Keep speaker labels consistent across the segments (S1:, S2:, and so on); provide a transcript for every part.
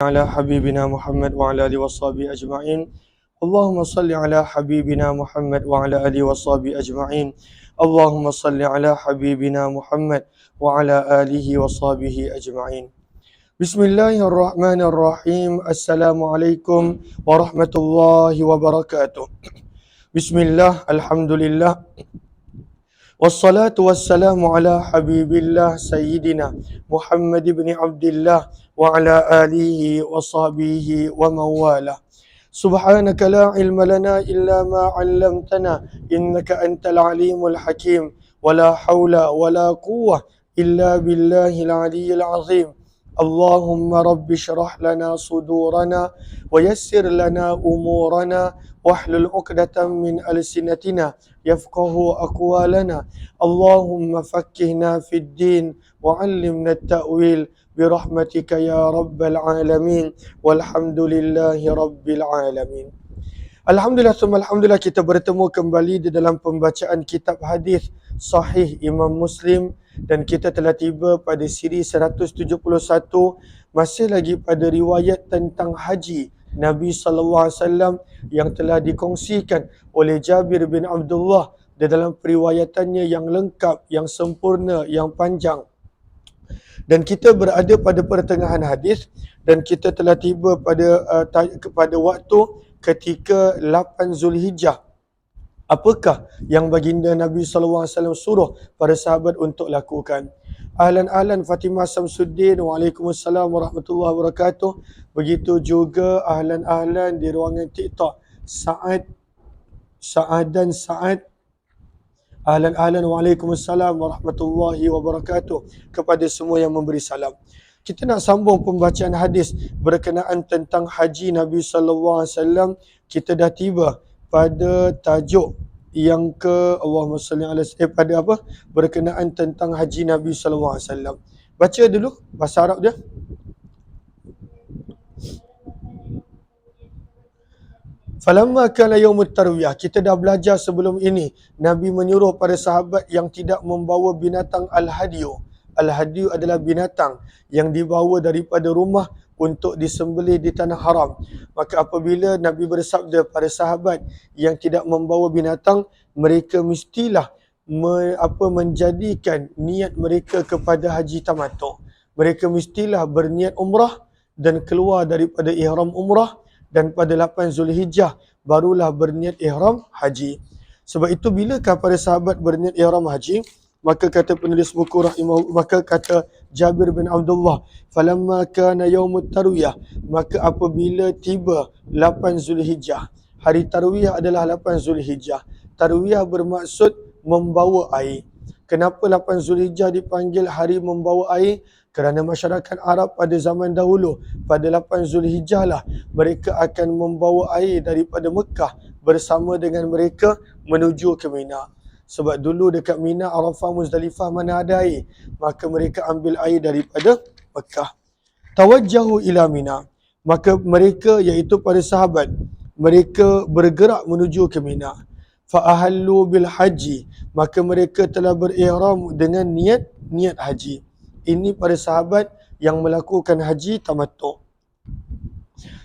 S1: على حبيبنا محمد وعلى آله وصحبه أجمعين. اللهم صل على حبيبنا محمد وعلى آله وصحبه أجمعين. اللهم صل على حبيبنا محمد وعلى آله وصحبه أجمعين. بسم الله الرحمن الرحيم. السلام عليكم ورحمة الله وبركاته. بسم الله، الحمد لله، والصلاة والسلام على حبيب الله سيدنا محمد بن عبد الله وعلى آله وصحبه ومن والاه. سبحانك لا علم لنا إلا ما علمتنا إنك أنت العليم الحكيم، ولا حول ولا قوة إلا بالله العلي العظيم. اللهم رب اشرح لنا صدورنا ويسر لنا أمورنا واحلل عقدة من ألسنتنا يفقه أقوالنا. اللهم فقهنا في الدين وعلمنا التأويل برحمتك يا رب العالمين، walhamdulillahi rabbil alamin. Alhamdulillah, alhamdulillah, kita bertemu kembali di dalam pembacaan kitab hadis sahih Imam Muslim, dan kita telah tiba pada siri 171, masih lagi pada riwayat tentang haji Nabi sallallahu alaihi wasallam yang telah dikongsikan oleh Jabir bin Abdullah di dalam periwayatannya yang lengkap, yang sempurna, yang panjang. Dan kita berada pada pertengahan hadis, dan kita telah tiba pada waktu ketika 8 Zulhijjah. Apakah yang baginda Nabi SAW suruh para sahabat untuk lakukan? Ahlan Fatimah Samsuddin, Waalaikumsalam warahmatullahi wabarakatuh. Begitu juga ahlan di ruangan TikTok, Sa'adan Sa'ad. Ahlan, Waalaikumsalam warahmatullahi wabarakatuh kepada semua yang memberi salam. Kita nak sambung pembacaan hadis berkenaan tentang haji Nabi sallallahu alaihi wasallam. Kita dah tiba pada tajuk yang ke Allahumma salli ala pada apa? Berkenaan tentang haji Nabi sallallahu alaihi wasallam. Baca dulu bahasa Arab dia. Falamma kana yaumut tarwiyah, kita dah belajar sebelum ini, Nabi menyuruh pada sahabat yang tidak membawa binatang al-hadiyu. Al-hadiyu adalah binatang yang dibawa daripada rumah untuk disembelih di tanah haram. Maka apabila Nabi bersabda pada sahabat yang tidak membawa binatang, mereka mestilah menjadikan niat mereka kepada haji tamattu. Mereka mestilah berniat umrah dan keluar daripada ihram umrah, dan pada 8 Zulhijjah barulah berniat ihram haji. Sebab itu bilakah para sahabat berniat ihram haji? Maka kata penulis buku rahimahullah, maka kata Jabir bin Abdullah, falamma kana yaumut tarwiyah, maka apabila tiba 8 Zulhijjah. Hari tarwiyah adalah 8 Zulhijjah. Tarwiyah bermaksud membawa air. Kenapa 8 Zulhijjah dipanggil hari membawa air? Kerana masyarakat Arab pada zaman dahulu, pada 8 Zulhijjah lah mereka akan membawa air daripada Mekah bersama dengan mereka menuju ke Mina. Sebab dulu dekat Mina, Arafah, Muzdalifah mana ada air, maka mereka ambil air daripada Mekah. Tawajjahu ila Mina, maka mereka iaitu para sahabat, mereka bergerak menuju ke Mina. Fa'ahallu bil haji, maka mereka telah berihram dengan niat haji. Ini para sahabat yang melakukan haji tamattu.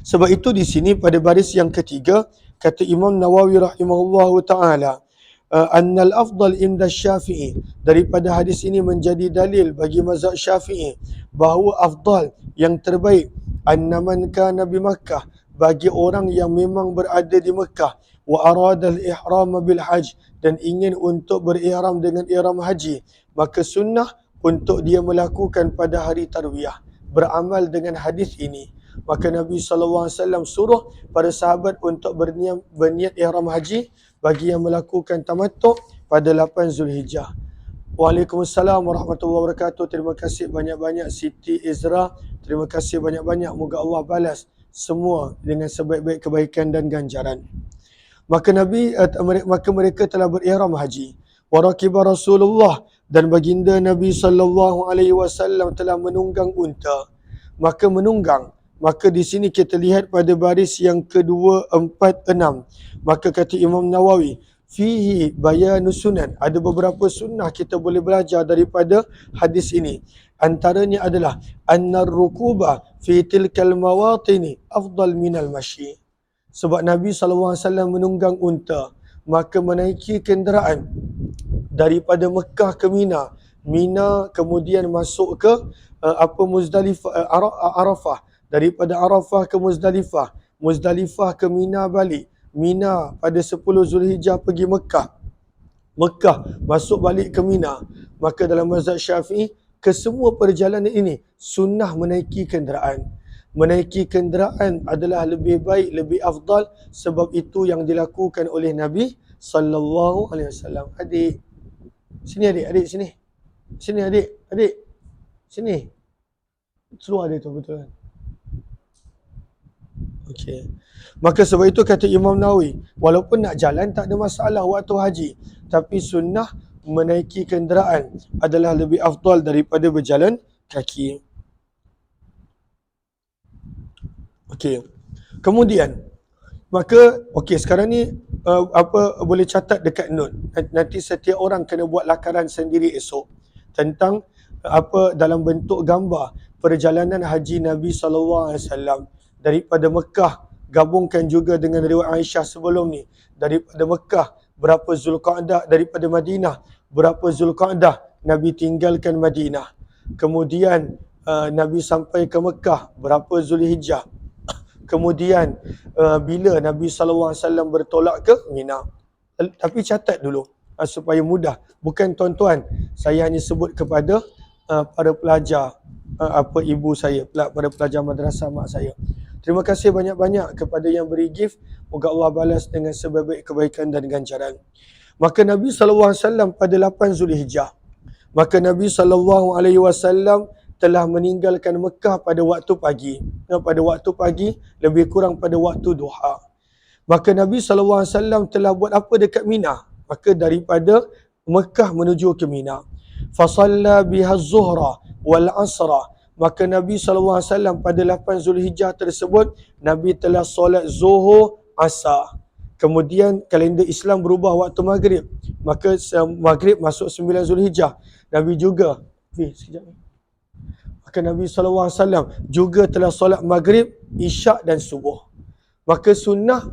S1: Sebab itu di sini pada baris yang ketiga, kata Imam Nawawi rahimahullahu taala, annal afdal inda Syafi'i, daripada hadis ini menjadi dalil bagi mazhab Syafi'i bahawa afdal, yang terbaik, anna man kana bi Makkah, bagi orang yang memang berada di Mekah, wa arada al-ihram bil hajj, dan ingin untuk berihram dengan ihram haji, maka sunnah untuk dia melakukan pada hari tarwiyah, beramal dengan hadis ini. Maka Nabi SAW suruh para sahabat untuk berniat ihram haji bagi yang melakukan tamattu pada 8 Zulhijjah. Waalaikumsalam warahmatullahi wabarakatuh. Terima kasih banyak-banyak Siti Izra. Terima kasih banyak-banyak. Moga Allah balas semua dengan sebaik-baik kebaikan dan ganjaran. Maka mereka telah berihram haji. Warakiba Rasulullah, dan baginda Nabi sallallahu alaihi wasallam telah menunggang unta. Maka di sini kita lihat pada baris yang kedua, 4, 6. Maka kata Imam Nawawi, fihi bayanu sunan. Ada beberapa sunnah kita boleh belajar daripada hadis ini. Antaranya adalah annar rukuba fi tilkal mawatini afdal minal masyi. Sebab Nabi SAW menunggang unta, maka menaiki kenderaan daripada Mekah ke Mina, Mina kemudian masuk ke Muzdalifah, Arafah, daripada Arafah ke Muzdalifah, Muzdalifah ke Mina balik, Mina pada 10 Zulhijjah pergi Mekah, Mekah masuk balik ke Mina. Maka dalam mazhab Syafi'i, kesemua perjalanan ini sunnah menaiki kenderaan. Menaiki kenderaan adalah lebih baik, lebih afdal, sebab itu yang dilakukan oleh Nabi sallallahu alaihi wasallam. Adik, sini adik, adik sini. Sini adik, adik. Sini. Seluar dia tu betul kan? Okey. Maka sebab itu kata Imam Nawawi, walaupun nak jalan tak ada masalah waktu haji, tapi sunnah menaiki kenderaan adalah lebih afdal daripada berjalan kaki. Okey. Kemudian, maka okey, sekarang ni boleh catat dekat note. Nanti setiap orang kena buat lakaran sendiri esok tentang dalam bentuk gambar perjalanan haji Nabi SAW daripada Mekah. Gabungkan juga dengan riwayat Aisyah sebelum ni. Daripada Mekah berapa Zulqa'dah, daripada Madinah berapa Zulqa'dah Nabi tinggalkan Madinah. Kemudian Nabi sampai ke Mekah berapa Zulhijjah. Kemudian bila Nabi SAW bertolak ke Mina. Tapi catat dulu supaya mudah. Bukan tuan-tuan, saya hanya sebut kepada para pelajar, ibu saya, para pelajar madrasah mak saya. Terima kasih banyak-banyak kepada yang beri gift. Moga Allah balas dengan sebaik-baik kebaikan dan ganjaran. Maka Nabi SAW pada 8 Zulhijjah, maka Nabi SAW telah meninggalkan Mekah pada waktu pagi. Pada waktu pagi, lebih kurang pada waktu duha. Maka Nabi SAW telah buat apa dekat Mina? Maka daripada Mekah menuju ke Mina. Fasalla biha zuhra wal asra. Maka Nabi SAW pada 8 Zulhijjah tersebut, Nabi telah solat zuhur, asar. Kemudian kalender Islam berubah waktu maghrib. Maka maghrib masuk 9 Zulhijjah. Nabi juga, sekejap ni. Maka Nabi SAW juga telah solat maghrib, isyak dan subuh. Maka sunnah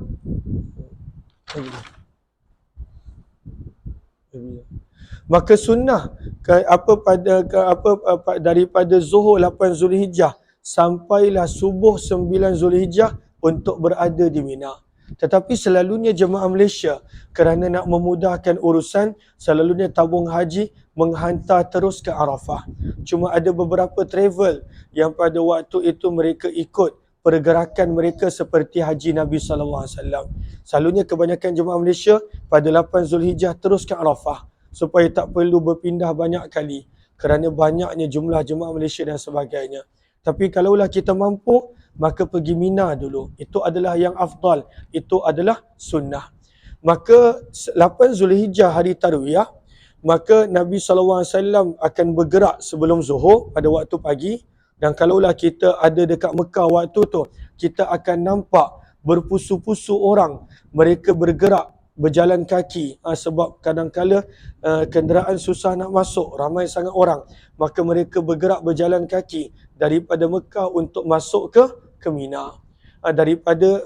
S1: daripada zuhur 8 Zulhijjah sampailah subuh 9 Zulhijjah untuk berada di Mina. Tetapi selalunya jemaah Malaysia kerana nak memudahkan urusan, selalunya tabung haji menghantar terus ke Arafah. Cuma ada beberapa travel yang pada waktu itu mereka ikut pergerakan mereka seperti haji Nabi SAW. Selalunya kebanyakan jemaah Malaysia pada 8 Zulhijjah terus ke Arafah supaya tak perlu berpindah banyak kali kerana banyaknya jumlah jemaah Malaysia dan sebagainya. Tapi kalaulah kita mampu, maka pergi Mina dulu. Itu adalah yang afdal. Itu adalah sunnah. Maka 8 Zulhijjah hari Tarwiyah, maka Nabi SAW akan bergerak sebelum zuhur pada waktu pagi. Dan kalaulah kita ada dekat Mekah waktu tu, kita akan nampak berpusu-pusu orang. Mereka bergerak berjalan kaki sebab kadang-kala kenderaan susah nak masuk, ramai sangat orang. Maka mereka bergerak berjalan kaki daripada Mekah untuk masuk ke Mina.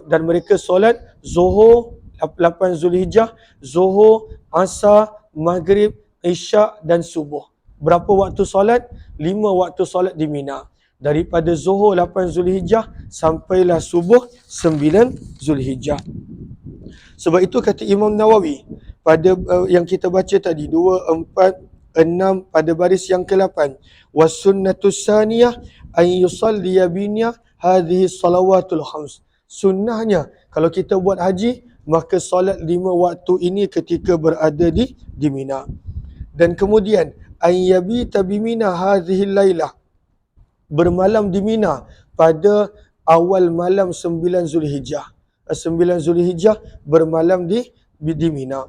S1: Dan mereka solat zuhur 8 Zulhijjah, zuhur, asar, maghrib, isyak dan subuh. Berapa waktu solat? 5 waktu solat di Mina. Daripada zuhur 8 Zulhijjah sampailah subuh 9 Zulhijjah. Sebab itu kata Imam Nawawi pada yang kita baca tadi 2, 4, 6 pada baris yang ke-8, was-sunnatus saniyah an yusalliya binya hadhihi salawatul khams. Sunnahnya kalau kita buat haji, maka solat 5 waktu ini ketika berada di Mina. Dan kemudian an yabita bi Mina hadhihi lailah, bermalam di Mina pada awal malam 9 Zulhijjah. 9 Zulhijjah bermalam di Mina.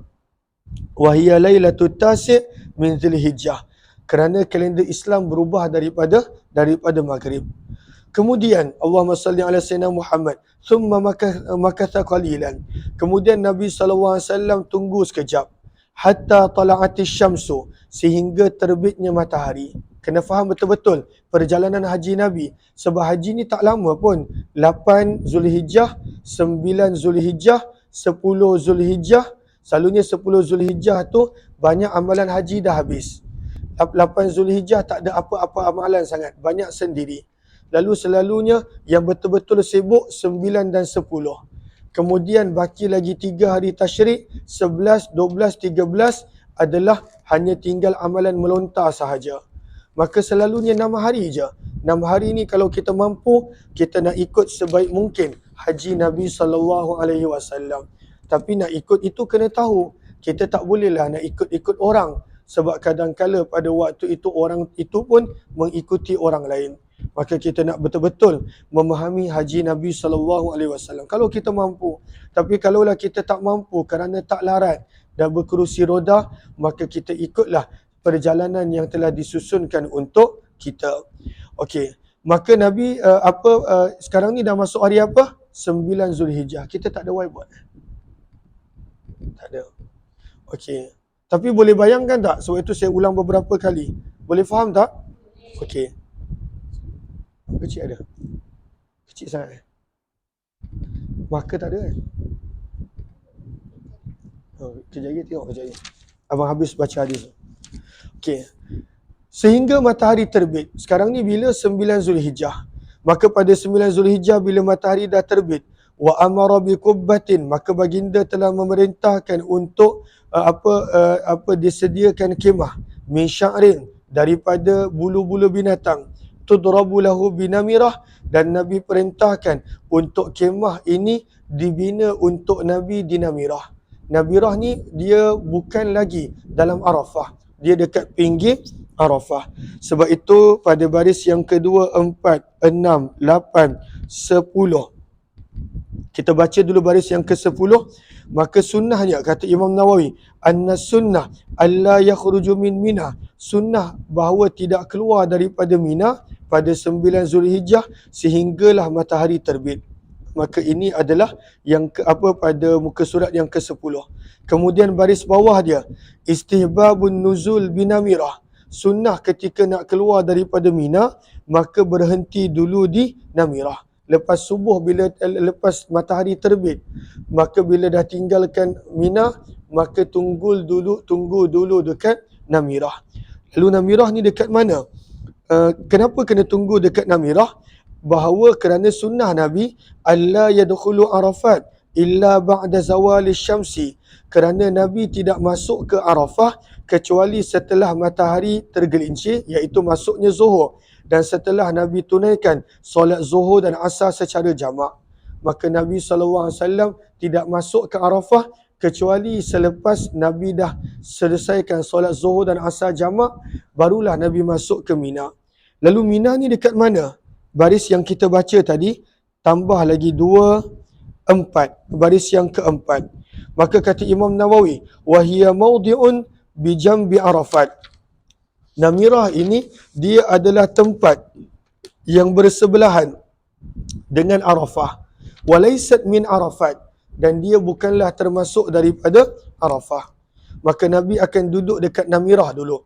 S1: Wahia lailatul tasi' min Zulhijjah. Kerana kalender Islam berubah daripada maghrib. Kemudian Allahumma salli ala sayyidina Muhammad. Thumma makatha qalilan. Kemudian Nabi SAW tunggu sekejap. Hatta tala'atis syamsu. Sehingga terbitnya matahari. Kena faham betul-betul perjalanan haji Nabi. Sebab haji ni tak lama pun. 8 Zulhijjah, 9 Zulhijjah, 10 Zulhijjah. Selalunya 10 Zulhijjah tu banyak amalan haji dah habis. 8 Zulhijjah tak ada apa-apa amalan sangat. Banyak sendiri. Lalu selalunya yang betul-betul sibuk 9 dan 10. Kemudian baki lagi 3 hari tasyrik, 11, 12, 13 adalah hanya tinggal amalan melontar sahaja. Maka selalunya 6 hari je. 6 hari ni kalau kita mampu, kita nak ikut sebaik mungkin haji Nabi SAW. Tapi nak ikut itu kena tahu. Kita tak bolehlah nak ikut-ikut orang. Sebab kadang-kala pada waktu itu orang itu pun mengikuti orang lain. Maka kita nak betul-betul memahami haji Nabi SAW. Kalau kita mampu. Tapi kalaulah kita tak mampu kerana tak larat dan berkerusi roda, maka kita ikutlah perjalanan yang telah disusunkan untuk kita. Okey. Maka Nabi sekarang ni dah masuk hari apa? 9 Zulhijjah. Kita tak ada whiteboard. Tak ada. Okey. Tapi boleh bayangkan tak? Sebab itu saya ulang beberapa kali. Boleh faham tak? Okey. Kecil ada? Kecil sangat. Marker tak ada kan? Kejap lagi tengok kejap lagi. Abang habis baca hadis. Okey. Sehingga matahari terbit. Sekarang ni bila 9 Zulhijjah. Maka pada 9 Zulhijjah bila matahari dah terbit, wa amara bi qubbatin, maka baginda telah memerintahkan untuk disediakan kemah min sya'rin, daripada bulu-bulu binatang, tudrabu lahu binamirah, dan Nabi perintahkan untuk kemah ini dibina untuk Nabi di Namirah. Namirah ni dia bukan lagi dalam Arafah, dia dekat pinggir Arafah. Sebab itu pada baris yang kedua, 4, 6, 8, 10. Kita baca dulu baris yang ke-10. Maka sunnahnya, kata Imam Nawawi, anna sunnah alla yakhruju min Mina. Sunnah bahawa tidak keluar daripada Mina pada 9 Zulhijjah sehinggalah matahari terbit. Maka ini adalah yang pada muka surat yang ke-10. Kemudian baris bawah dia, istihbabun nuzul binamirah. Sunnah ketika nak keluar daripada Mina, maka berhenti dulu di Namirah. Lepas subuh, lepas matahari terbit, maka bila dah tinggalkan Mina, maka tunggu dulu dekat Namirah. Lalu Namirah ni dekat mana? Kenapa kena tunggu dekat Namirah? Bahawa kerana sunnah Nabi alla yadkhulu Arafat illa ba'da zawali syamsi. Kerana Nabi tidak masuk ke Arafah kecuali setelah matahari tergelincir, iaitu masuknya Zuhur, dan setelah Nabi tunaikan solat Zuhur dan Asar secara jamak. Maka Nabi SAW tidak masuk ke Arafah kecuali selepas Nabi dah selesaikan solat Zuhur dan Asar jamak, barulah Nabi masuk ke Mina. Lalu Mina ni dekat mana? Baris yang kita baca tadi, tambah lagi 2, 4. Baris yang keempat. Maka kata Imam Nawawi, wahiya mawdi'un bijambi Arafat. Namirah ini dia adalah tempat yang bersebelahan dengan Arafah. Walaysat min Arafat, dan dia bukanlah termasuk daripada Arafah. Maka Nabi akan duduk dekat Namirah dulu.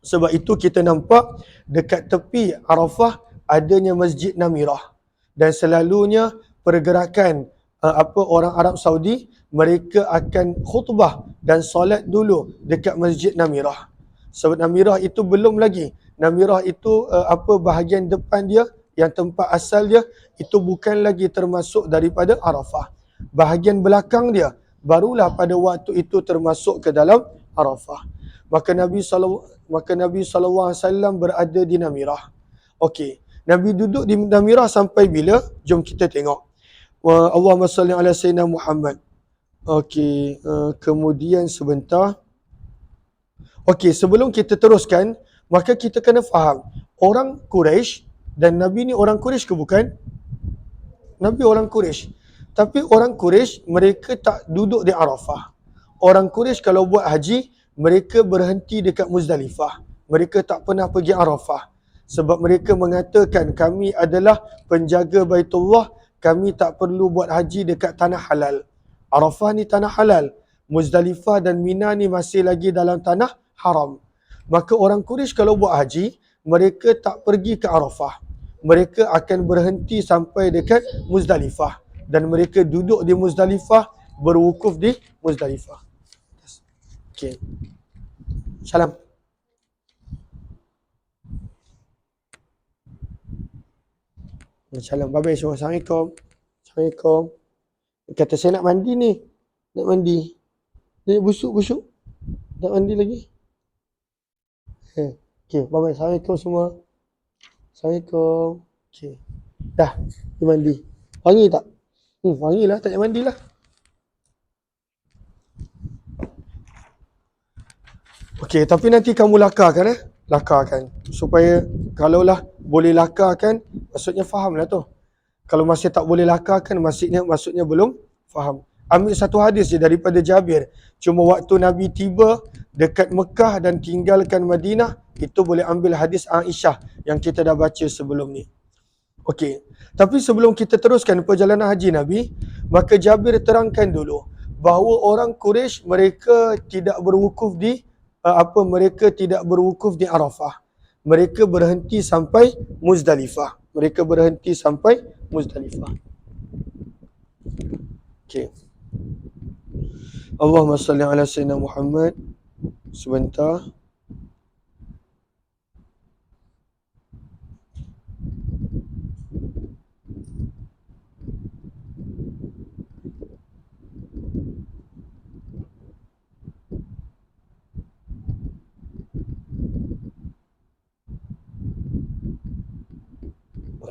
S1: Sebab itu kita nampak dekat tepi Arafah adanya Masjid Namirah. Dan selalunya pergerakan orang Arab Saudi, mereka akan khutbah dan solat dulu dekat Masjid Namirah. Sebab Namirah itu belum lagi. Namirah itu bahagian depan dia, yang tempat asal dia, itu bukan lagi termasuk daripada Arafah. Bahagian belakang dia, barulah pada waktu itu termasuk ke dalam Arafah. Maka Nabi SAW berada di Namirah. Okey. Nabi duduk di Namirah sampai bila? Jom kita tengok. Allahumma salli ala sayyidina Muhammad. Okey. Kemudian sebentar. Okey, sebelum kita teruskan, maka kita kena faham, orang Quraisy, dan Nabi ni orang Quraisy ke bukan? Nabi orang Quraisy. Tapi orang Quraisy, mereka tak duduk di Arafah. Orang Quraisy kalau buat haji, mereka berhenti dekat Muzdalifah. Mereka tak pernah pergi Arafah. Sebab mereka mengatakan kami adalah penjaga Baitullah, kami tak perlu buat haji dekat tanah halal. Arafah ni tanah halal, Muzdalifah dan Mina ni masih lagi dalam tanah haram. Maka orang Quraisy kalau buat haji, mereka tak pergi ke Arafah. Mereka akan berhenti sampai dekat Muzdalifah. Dan mereka duduk di Muzdalifah, berwukuf di Muzdalifah. Okay. Salam. Salam. Bapak semua. Assalamualaikum. Assalamualaikum. Kata saya nak mandi ni. Nak mandi. Dia busuk-busuk. Nak mandi lagi. Okay. Bapak. Assalamualaikum semua. Assalamualaikum. Okay. Dah. Dia mandi. Wangi tak? Wangi lah. Tak payah mandi lah. Okay. Tapi nanti kamu lakarkan lakarkan. Supaya kalaulah boleh lakarkan, maksudnya faham lah tu. Kalau masih tak boleh lakarkan, maksudnya belum faham. Ambil satu hadis je daripada Jabir. Cuma waktu Nabi tiba dekat Mekah dan tinggalkan Madinah, itu boleh ambil hadis Aisyah yang kita dah baca sebelum ni. Okey. Tapi sebelum kita teruskan perjalanan haji Nabi, maka Jabir terangkan dulu bahawa orang Quraisy mereka tidak berwukuf di mereka tidak berwukuf di Arafah. Mereka berhenti sampai Muzdalifah. Mereka berhenti sampai Muzdalifah. Okey. Allahumma salli ala sayyidina Muhammad. Sebentar.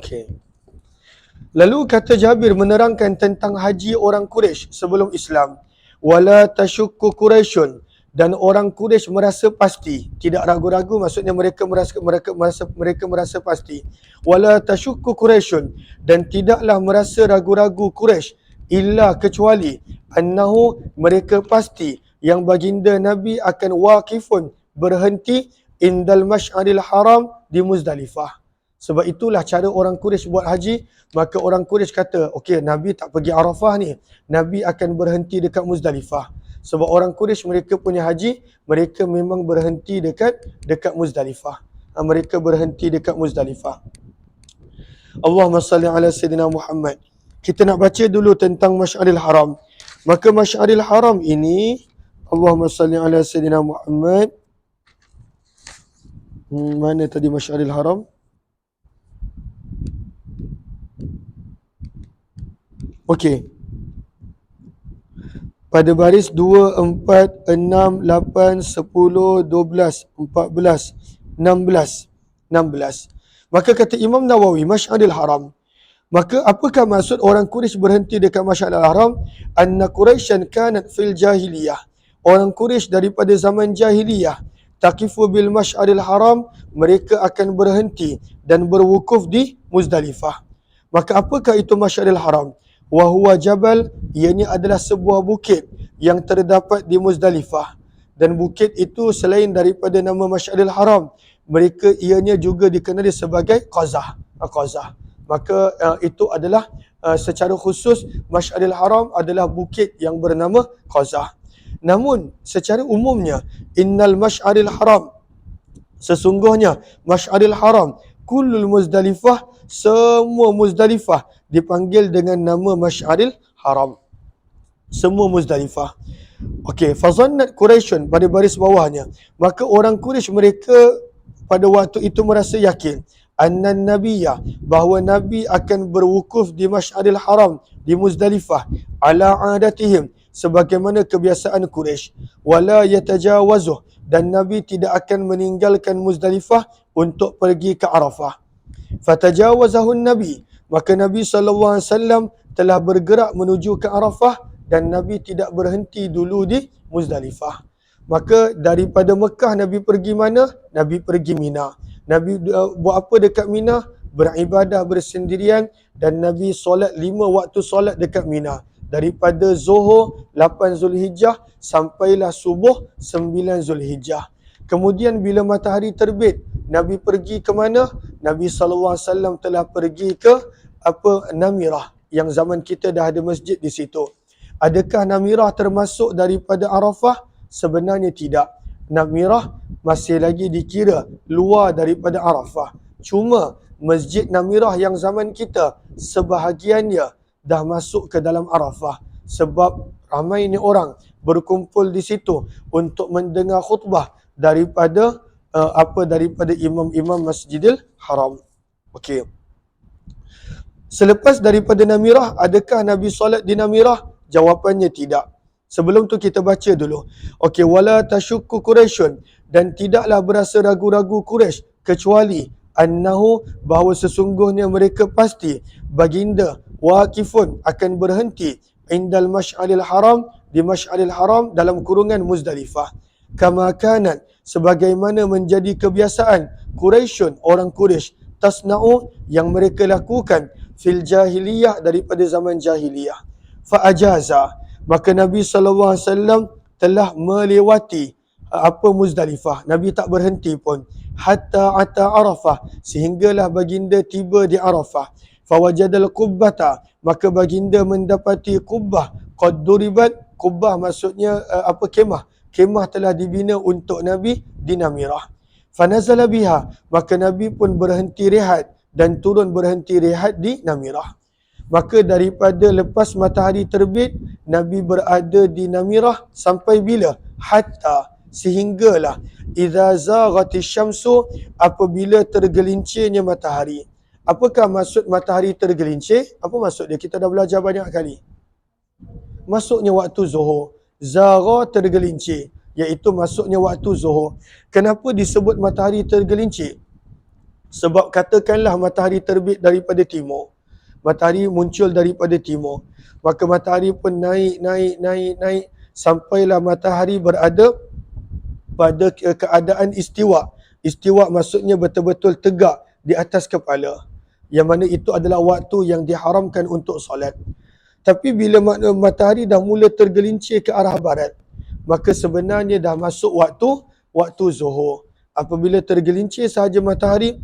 S1: Okey. Lalu kata Jabir menerangkan tentang haji orang Quraisy sebelum Islam. Wala tashukku Quraisyun, dan orang Quraisy merasa pasti, tidak ragu-ragu, maksudnya mereka merasa pasti. Wala tashukku Quraisyun, dan tidaklah merasa ragu-ragu Quraisy illa kecuali annahu, mereka pasti yang baginda Nabi akan waqifun, berhenti indal masy'aril haram di Muzdalifah. Sebab itulah cara orang Quraisy buat haji. Maka orang Quraisy kata, okey, Nabi tak pergi Arafah ni, Nabi akan berhenti dekat Muzdalifah. Sebab orang Quraisy mereka punya haji, mereka memang berhenti dekat Muzdalifah. Mereka berhenti dekat Muzdalifah. Allahumma salli ala Sayyidina Muhammad. Kita nak baca dulu tentang Masy'aril Haram. Maka Masy'aril Haram ini, Allahumma salli ala Sayyidina Muhammad. Mana tadi Masy'aril Haram? Okey. Pada baris 2, 4, 6, 8, 10, 12, 14, 16. Maka kata Imam Nawawi, Masy'aril Haram. Maka apakah maksud orang Quraisy berhenti dekat Masy'aril Haram? Anna Quraisyan kanat fil jahiliyah. Orang Quraisy daripada zaman jahiliyah, taqifu bil Masy'aril Haram, mereka akan berhenti dan berwukuf di Muzdalifah. Maka apakah itu Masy'aril Haram? Wahuwa jabal, ianya adalah sebuah bukit yang terdapat di Muzdalifah. Dan bukit itu selain daripada nama Masy'aril Haram, mereka ianya juga dikenali sebagai Qazah. Maka itu adalah secara khusus Masy'aril Haram adalah bukit yang bernama Qazah. Namun secara umumnya, innal Masy'aril Haram, sesungguhnya Masy'aril Haram, kullul Muzdalifah, semua Muzdalifah dipanggil dengan nama Masy'aril Haram. Semua Muzdalifah. Okey, fazannat Quraisyun, pada baris bawahnya, maka orang Quraisy mereka pada waktu itu merasa yakin annan nabiyya, bahawa Nabi akan berwukuf di Masy'aril Haram di Muzdalifah ala adatihim, sebagaimana kebiasaan Quraisy, wala yatajawazuh, dan Nabi tidak akan meninggalkan Muzdalifah untuk pergi ke Arafah. Fatajawazahun Nabi, maka Nabi SAW telah bergerak menuju ke Arafah, dan Nabi tidak berhenti dulu di Muzdalifah. Maka daripada Mekah Nabi pergi mana? Nabi pergi Mina. Nabi buat apa dekat Mina? Beribadah bersendirian, dan Nabi solat 5 waktu solat dekat Mina. Daripada Zuhur 8 Zulhijjah sampailah subuh 9 Zulhijjah. Kemudian bila matahari terbit, Nabi pergi ke mana? Nabi SAW telah pergi ke Namirah, yang zaman kita dah ada masjid di situ. Adakah Namirah termasuk daripada Arafah? Sebenarnya tidak. Namirah masih lagi dikira luar daripada Arafah. Cuma Masjid Namirah yang zaman kita, sebahagiannya dah masuk ke dalam Arafah. Sebab ramainya orang berkumpul di situ untuk mendengar khutbah daripada daripada imam-imam Masjidil Haram. Okey. Selepas daripada Namirah, adakah Nabi solat di Namirah? Jawapannya tidak. Sebelum tu kita baca dulu. Okey, wala tasyukku Quraisyun, dan tidaklah berasa ragu-ragu Quraisy kecuali annahu, bahawa sesungguhnya mereka pasti baginda waqifun akan berhenti indal masy'aril haram, di masy'aril haram dalam kurungan Muzdalifah. Kama kanat, sebagaimana menjadi kebiasaan Quraisyun, orang Quraisy, tasna'u, yang mereka lakukan fil jahiliyah, daripada zaman jahiliyah. Fa'ajaza, maka Nabi SAW telah melewati Muzdalifah. Nabi tak berhenti pun. Hatta ata Arafah, sehinggalah baginda tiba di Arafah. Fawajadal qubbata, maka baginda mendapati kubbah. Qad duribat, kubbah maksudnya kemah. Kemah telah dibina untuk Nabi di Namirah. Fanazala biha, maka Nabi pun berhenti rehat dan turun berhenti rehat di Namirah. Maka daripada lepas matahari terbit, Nabi berada di Namirah sampai bila? Hatta, sehinggalah idza zaghatis syamsu, apabila tergelincirnya matahari. Apakah maksud matahari tergelincir? Apa maksud dia? Kita dah belajar banyak kali. Masuknya waktu Zuhur. Zagha, tergelincir, iaitu masuknya waktu Zuhur. Kenapa disebut matahari tergelincir? Sebab katakanlah matahari terbit daripada timur. Matahari muncul daripada timur. Maka matahari pun naik sampailah matahari berada pada keadaan istiwa. Istiwa maksudnya betul-betul tegak di atas kepala. Yang mana itu adalah waktu yang diharamkan untuk solat. Tapi bila matahari dah mula tergelincir ke arah barat, maka sebenarnya dah masuk waktu Zuhur. Apabila tergelincir sahaja matahari,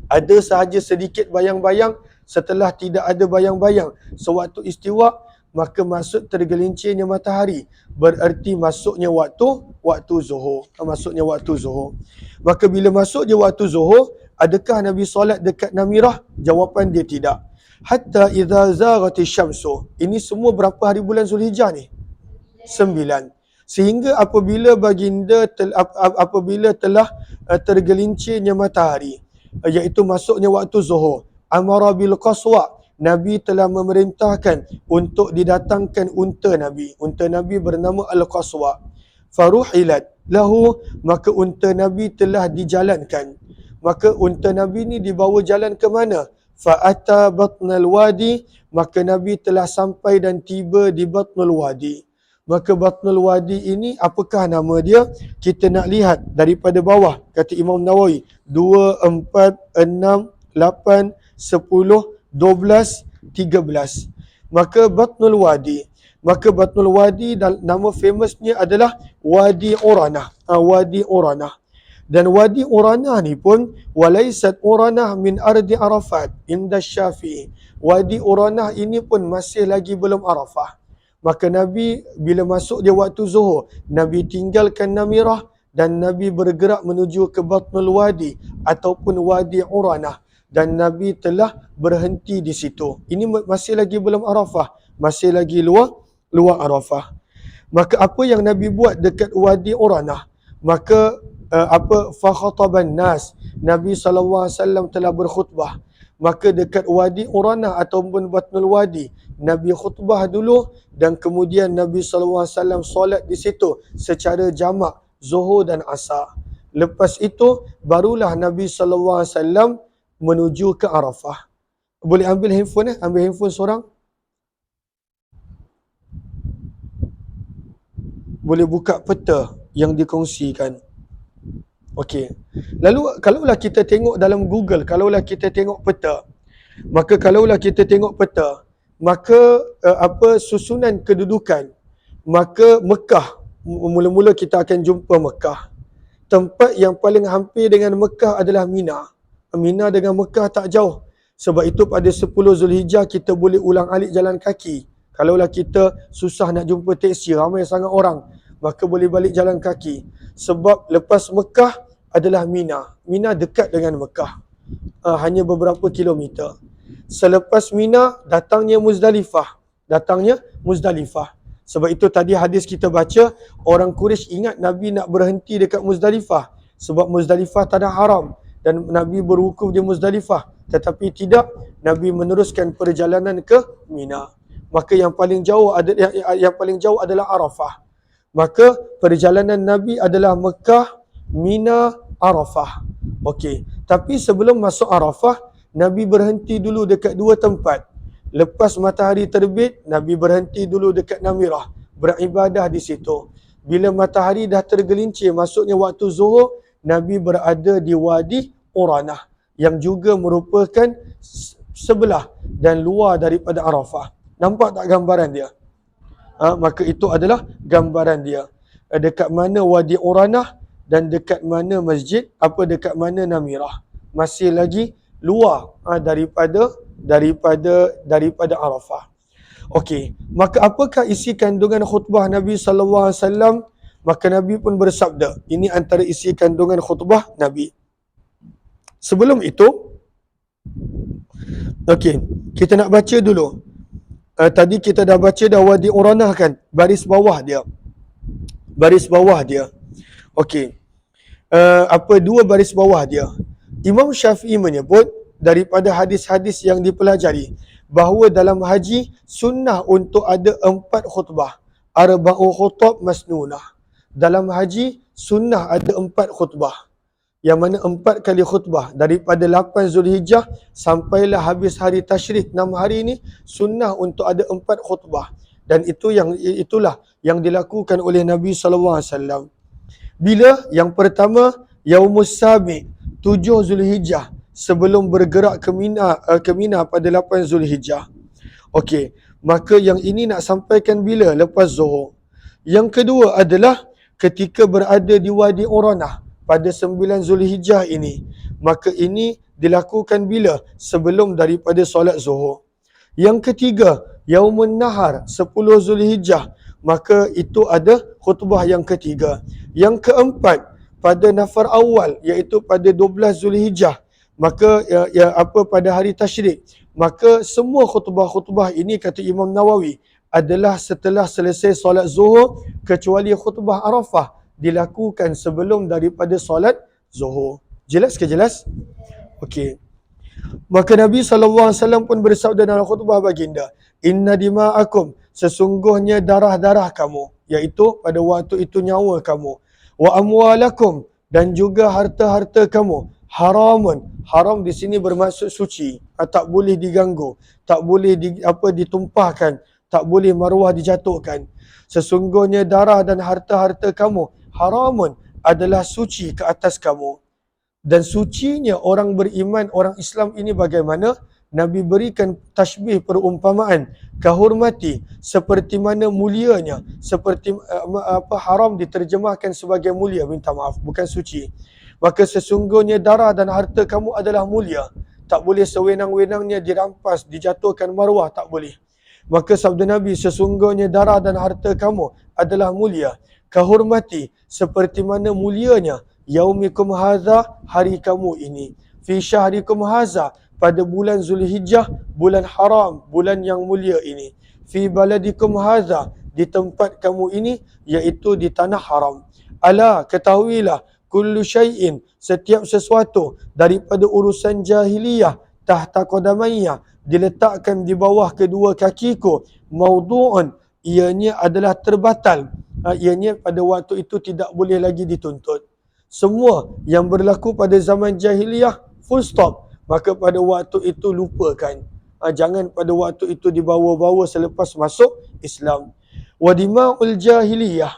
S1: ada sahaja sedikit bayang-bayang, setelah tidak ada bayang-bayang sewaktu istiwa, maka maksud tergelincirnya matahari bererti masuknya waktu Zuhur. Masuknya waktu Zuhur. Maka bila masuk je waktu Zuhur, adakah Nabi solat dekat Namirah? Jawapan dia tidak. Hatta idza zaghatis syamsu. Ini semua berapa hari bulan Zulhijjah ni? 9. Sehingga apabila baginda apabila telah tergelincirnya matahari, iaitu masuknya waktu Zuhur, amara bil qaswa, Nabi telah memerintahkan untuk didatangkan unta Nabi. Unta Nabi bernama Al-Qaswa. Faruhilat lahu, maka unta Nabi telah dijalankan. Maka unta Nabi ni dibawa jalan ke mana? Fa'ata batnal wadi, maka Nabi telah sampai dan tiba di batnul wadi. Maka batnul wadi ini apakah nama dia? Kita nak lihat daripada bawah. Kata Imam Nawawi, 2, 4, 6, 8, 10, 12, 13. Maka batnul wadi. Maka batnul wadi, nama famousnya adalah Wadi Uranah. Wadi Uranah. Dan Wadi Uranah ni pun walaisat Uranah min ardi Arafat inda Syafi'i. Wadi Uranah ini pun masih lagi belum Arafah. Maka Nabi bila masuk dia waktu Zuhur, Nabi tinggalkan Namirah dan Nabi bergerak menuju ke Batnul Wadi ataupun Wadi Uranah, dan Nabi telah berhenti di situ. Ini masih lagi belum Arafah, masih lagi luar Arafah. Maka apa yang Nabi buat dekat Wadi Uranah? Maka fakhataban nas, Nabi SAW telah berkhutbah. Maka dekat Wadi Uranah ataupun Batnul Wadi, Nabi khutbah dulu dan kemudian Nabi SAW solat di situ secara jamak Zuhur dan Asar. Lepas itu barulah Nabi SAW menuju ke Arafah. Boleh ambil handphone ambil handphone seorang. Boleh buka peta yang dikongsikan. Okey. Lalu kalaulah kita tengok dalam Google, kalaulah kita tengok peta, maka kalaulah kita tengok peta, maka susunan kedudukan, maka Mekah, mula-mula kita akan jumpa Mekah. Tempat yang paling hampir dengan Mekah adalah Mina. Mina dengan Mekah tak jauh. Sebab itu pada 10 Zulhijjah kita boleh ulang alik jalan kaki. Kalaulah kita susah nak jumpa teksi, ramai sangat orang, maka boleh balik jalan kaki. Sebab lepas Mekah adalah Mina. Mina dekat dengan Mekah. Hanya beberapa kilometer. Selepas Mina, datangnya Muzdalifah. Sebab itu tadi hadis kita baca, orang Quraisy ingat Nabi nak berhenti dekat Muzdalifah. Sebab Muzdalifah tanah haram. Dan Nabi berwukuf di Muzdalifah. Tetapi tidak, Nabi meneruskan perjalanan ke Mina. Maka yang paling jauh adalah Arafah. Maka perjalanan Nabi adalah Mekah, Mina, Arafah. Okey. Tapi sebelum masuk Arafah, Nabi berhenti dulu dekat dua tempat. Lepas matahari terbit, Nabi berhenti dulu dekat Namirah, beribadah di situ. Bila matahari dah tergelincir, masuknya waktu Zuhur, Nabi berada di Wadi Uranah, yang juga merupakan sebelah dan luar daripada Arafah. Nampak tak gambaran dia? Maka itu adalah gambaran dia. Dekat mana Wadi Uranah dan dekat mana masjid, dekat mana Namirah. Masih lagi luar daripada Arafah. Okey, maka apakah isi kandungan khutbah Nabi sallallahu alaihi wasallam? Maka Nabi pun bersabda, ini antara isi kandungan khutbah Nabi. Sebelum itu, okey, kita nak baca dulu. Tadi kita dah baca dah Wadi Uranah kan, baris bawah dia. Okey. Dua baris bawah dia. Imam Syafi'i menyebut daripada hadis-hadis yang dipelajari bahawa dalam haji sunnah untuk ada 4 khutbah. Arba'u khutab masnunah. Dalam haji sunnah ada 4 khutbah. Yang mana 4 kali khutbah daripada 8 Zulhijjah sampailah habis hari tasyrik 6 hari ini, sunnah untuk ada 4 khutbah. Dan itulah yang dilakukan oleh Nabi sallallahu alaihi wasallam. Bila yang pertama Yaumus Sabi, 7 Zulhijjah, sebelum bergerak ke Mina pada 8 Zulhijjah. Okey, maka yang ini nak sampaikan bila? Lepas Zuhur. Yang kedua adalah ketika berada di Wadi Uranah pada 9 Zulhijjah ini. Maka ini dilakukan bila? Sebelum daripada solat Zuhur. Yang ketiga, Yaumun Nahar, 10 Zulhijjah. Maka itu ada khutbah yang ketiga. Yang keempat, pada nafar awal, iaitu pada 12 Zulhijjah. Maka pada hari tasyrik. Maka semua khutbah-khutbah ini, kata Imam Nawawi, adalah setelah selesai solat Zuhur, kecuali khutbah Arafah dilakukan sebelum daripada solat Zuhur. Jelas ke jelas? Okey. Maka Nabi SAW pun bersabda dalam khutbah baginda, Inna dima'akum, sesungguhnya darah-darah kamu, iaitu pada waktu itu nyawa kamu, wa amwalakum, dan juga harta-harta kamu, haramun. Haram di sini bermaksud suci, tak boleh diganggu, tak boleh ditumpahkan, tak boleh maruah dijatuhkan. Sesungguhnya darah dan harta-harta kamu, haramun, adalah suci ke atas kamu. Dan sucinya orang beriman, orang Islam ini bagaimana? Nabi berikan tashbih, perumpamaan, kahormati, seperti mana mulianya, seperti haram diterjemahkan sebagai mulia, minta maaf, bukan suci. Maka sesungguhnya darah dan harta kamu adalah mulia. Tak boleh sewenang-wenangnya dirampas, dijatuhkan maruah, tak boleh. Maka sabda Nabi, sesungguhnya darah dan harta kamu adalah mulia. Kahormati, seperti mana mulianya yaumikum haza, hari kamu ini. Fi syahrikum haza, pada bulan Zulhijjah, bulan haram, bulan yang mulia ini. Fi baladikum haza, di tempat kamu ini, iaitu di tanah haram. Ala, ketahuilah, kullu syai'in, setiap sesuatu daripada urusan jahiliyah, tahta qadamayya, diletakkan di bawah kedua kakiku, maudu'un, ianya adalah terbatal. Ianya pada waktu itu tidak boleh lagi dituntut. Semua yang berlaku pada zaman jahiliyah, full stop. Maka pada waktu itu lupakan. Jangan pada waktu itu dibawa-bawa selepas masuk Islam. Wadima'ul jahiliyah.